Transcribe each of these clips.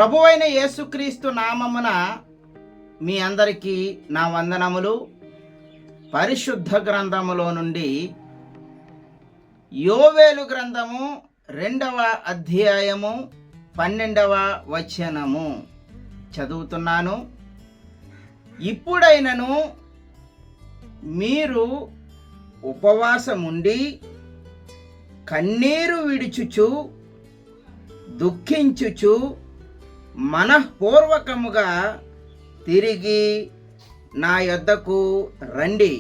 ప్రభువైన యేసుక్రీస్తు నామమున మీ అందరికీ నా వందనములు. పరిశుద్ధ గ్రంథములో నుండి యోవేలు గ్రంథము 2వ అధ్యాయము 12వ వచనము చదువుతున్నాను. ఇప్పుడైనను మీరు ఉపవాసముండి కన్నీరు విడుచుచు దుఃఖించుచు మనఃపూర్వకముగా తిరిగి నా యొద్దకు రండి.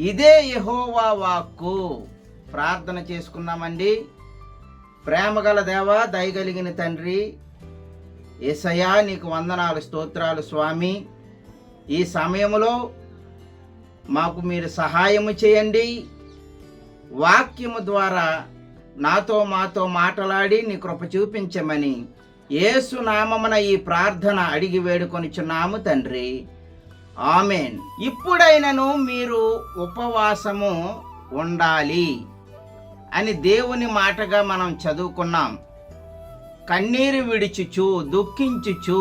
ఇదే యెహోవా వాక్కు. ప్రార్థన చేసుకున్నామండి. ప్రేమగల దేవా, దయగలిగిన తండ్రి యేసయ్యా, నీకు వందనాలు, స్తోత్రాలు స్వామి. ఈ సమయంలో మాకు మీరు సహాయము చేయండి. వాక్యము ద్వారా మాతో మాట్లాడి నీ కృప చూపించమని యేసు నామమున ఈ ప్రార్థన అడిగి వేడుకొనిచున్నాము తండ్రి, ఆమేన్. ఇప్పుడైనను మీరు ఉపవాసము ఉండాలి అని దేవుని మాటగా మనం చదువుకున్నాం. కన్నీరు విడిచుచు దుఃఖించుచు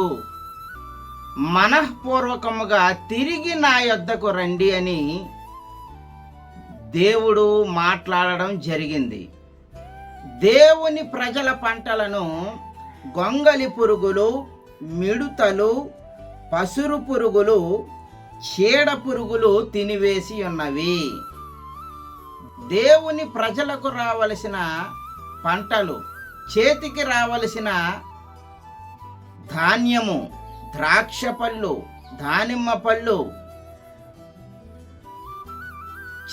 మనఃపూర్వకముగా తిరిగి నా యొద్దకు రండి అని దేవుడు మాట్లాడడం జరిగింది. దేవుని ప్రజల పంటలను గొంగలి పురుగులు, మిడుతలు, పసురు పురుగులు, చీడ పురుగులు తినివేసి ఉన్నవి. దేవుని ప్రజలకు రావలసిన పంటలు, చేతికి రావలసిన ధాన్యము, ద్రాక్ష పళ్ళు, దానిమ్మ పళ్ళు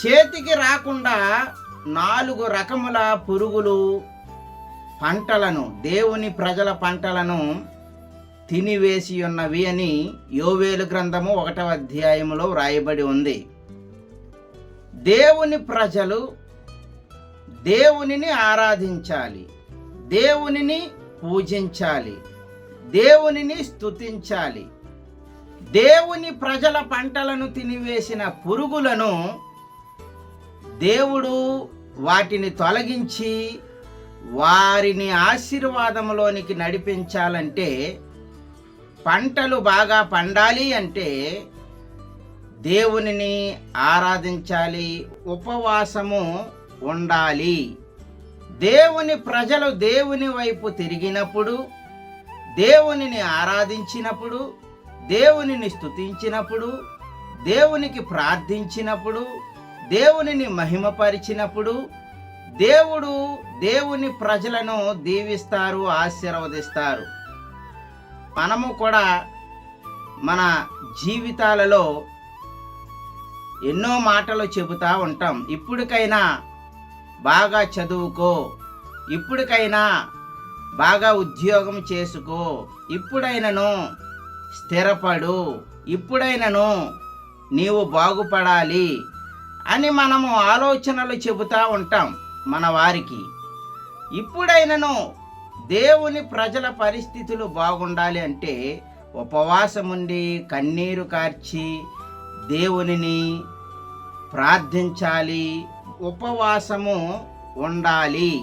చేతికి రాకుండా 4 రకముల పురుగులు పంటలను, దేవుని ప్రజల పంటలను తినివేసి ఉన్నవి అని యోవేలు గ్రంథము 1వ అధ్యాయములో వ్రాయబడి ఉంది. దేవుని ప్రజలు దేవునిని ఆరాధించాలి, దేవునిని పూజించాలి, దేవునిని స్తుతించాలి. దేవుని ప్రజల పంటలను తినివేసిన పురుగులను దేవుడు వాటిని తొలగించి వారిని ఆశీర్వాదంలోనికి నడిపించాలంటే, పంటలు బాగా పండాలి అంటే దేవునిని ఆరాధించాలి, ఉపవాసము ఉండాలి. దేవుని ప్రజలు దేవుని వైపు తిరిగినప్పుడు, దేవునిని ఆరాధించినప్పుడు, దేవునిని స్తుతించినప్పుడు, దేవునికి ప్రార్థించినప్పుడు, దేవునిని మహిమపరిచినప్పుడు దేవుడు దేవుని ప్రజలను దీవిస్తారు, ఆశీర్వదిస్తారు. మనము కూడా మన జీవితాలలో ఎన్నో మాటలు చెబుతూ ఉంటాం. ఇప్పటికైనా బాగా చదువుకో, ఇప్పటికైనా బాగా ఉద్యోగం చేసుకో, ఇప్పుడైనను స్థిరపడు, ఇప్పుడైనను నీవు బాగుపడాలి అని మనము ఆలోచనలు చెబుతూ ఉంటాం మన వారికి. ఇప్పుడైనను దేవుని ప్రజల పరిస్థితులు బాగుండాలి అంటే ఉపవాసముండి కన్నీరు కార్చి దేవునిని ప్రార్థించాలి, ఉపవాసము ఉండాలి.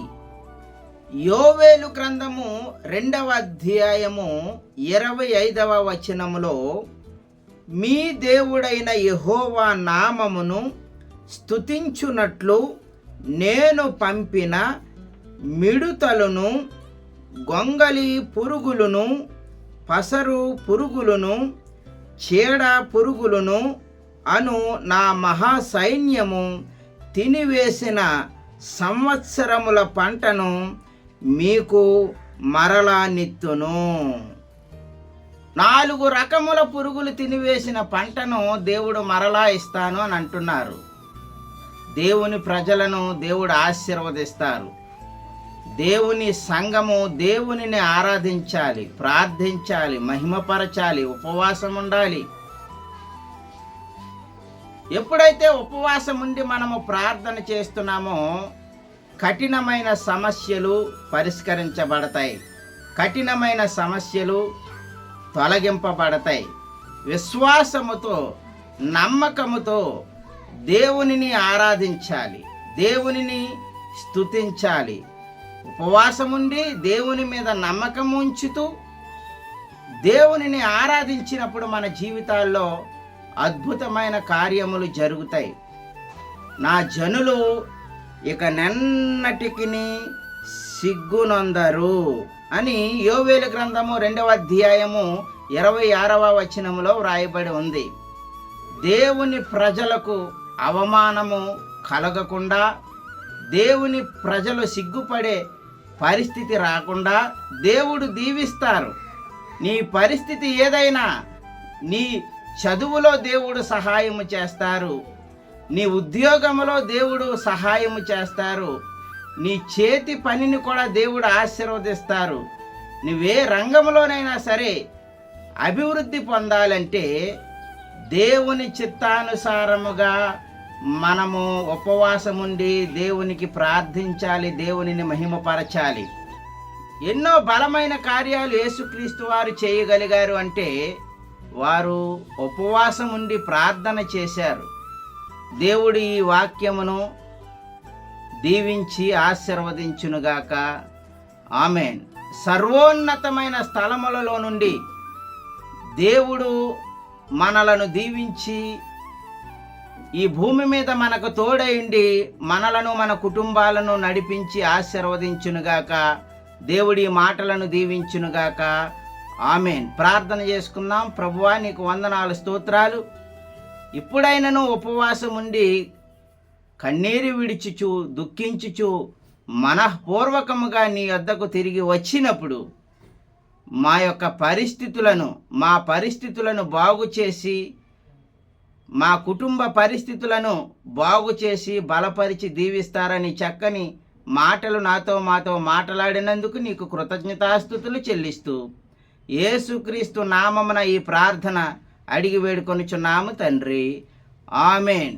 యోవేలు గ్రంథము 2వ అధ్యాయము 25వ వచనములో, మీ దేవుడైన యెహోవా నామమును స్తుతించునట్లు నేను పంపిన మిడుతలను, గొంగలి పురుగులను, పసరు పురుగులను, చీడ పురుగులను అను నా మహాసైన్యము తినివేసిన సంవత్సరముల పంటను మీకు మరలా నిత్తును. 4 రకముల పురుగులు తినివేసిన పంటను దేవుడు మరలా ఇస్తాను అని అంటున్నారు. దేవుని ప్రజలను దేవుడు ఆశీర్వదిస్తారు. దేవుని సంఘము దేవునిని ఆరాధించాలి, ప్రార్థించాలి, మహిమపరచాలి, ఉపవాసం ఉండాలి. ఎప్పుడైతే ఉపవాసం ఉండి మనము ప్రార్థన చేస్తున్నామో కఠినమైన సమస్యలు పరిష్కరించబడతాయి, కఠినమైన సమస్యలు తొలగింపబడతాయి. విశ్వాసముతో, నమ్మకముతో దేవునిని ఆరాధించాలి, దేవునిని స్తుతించాలి. ఉపవాసముండి దేవుని మీద నమ్మకం ఉంచుతూ దేవునిని ఆరాధించినప్పుడు మన జీవితాల్లో అద్భుతమైన కార్యములు జరుగుతాయి. నా జనులు ఇక నెన్నటికి సిగ్గునొందరు అని యోవేలు గ్రంథము 2వ అధ్యాయము 26వ వచనములో వ్రాయబడి ఉంది. దేవుని ప్రజలకు అవమానము కలగకుండా, దేవుని ప్రజలు సిగ్గుపడే పరిస్థితి రాకుండా దేవుడు దీవిస్తారు. నీ పరిస్థితి ఏదైనా, నీ చదువులో దేవుడు సహాయము చేస్తారు, నీ ఉద్యోగంలో దేవుడు సహాయము చేస్తారు, నీ చేతి పనిని కూడా దేవుడు ఆశీర్వదిస్తారు. నువ్వే రంగంలోనైనా సరే అభివృద్ధి పొందాలంటే దేవుని చిత్తానుసారముగా మనము ఉపవాసం ఉండి దేవునికి ప్రార్థించాలి, దేవునిని మహిమపరచాలి. ఎన్నో బలమైన కార్యాలు యేసుక్రీస్తు వారు చేయగలిగారు అంటే వారు ఉపవాసం ఉండి ప్రార్థన చేశారు. దేవుడు ఈ వాక్యమును దీవించి ఆశీర్వదించునుగాక. ఆమేన్. సర్వోన్నతమైన స్థలములలో నుండి దేవుడు మనలను దీవించి ఈ భూమి మీద మనకు తోడైండి మనలను, మన కుటుంబాలను నడిపించి ఆశీర్వదించునుగాక. దేవుడి మాటలను దీవించునుగాక. ఆమేన్. ప్రార్థన చేసుకుందాం. ప్రభువా, నీకు వందనాలు, స్తోత్రాలు. ఇప్పుడైనను ఉపవాసం ఉండి కన్నీరు విడిచుచు దుఃఖించుచు మనఃపూర్వకముగా నీ వద్దకు తిరిగి వచ్చినప్పుడు మా పరిస్థితులను బాగు చేసి, మా కుటుంబ పరిస్థితులను బాగు చేసి బలపరిచి దీవిస్తారని చక్కని మాటలు మాతో మాట్లాడినందుకు నీకు కృతజ్ఞతాస్తుతులు చెల్లిస్తూ యేసుక్రీస్తు నామమున ఈ ప్రార్థన అడిగి వేడుకొనుచున్నాము తండ్రి. ఆమేన్.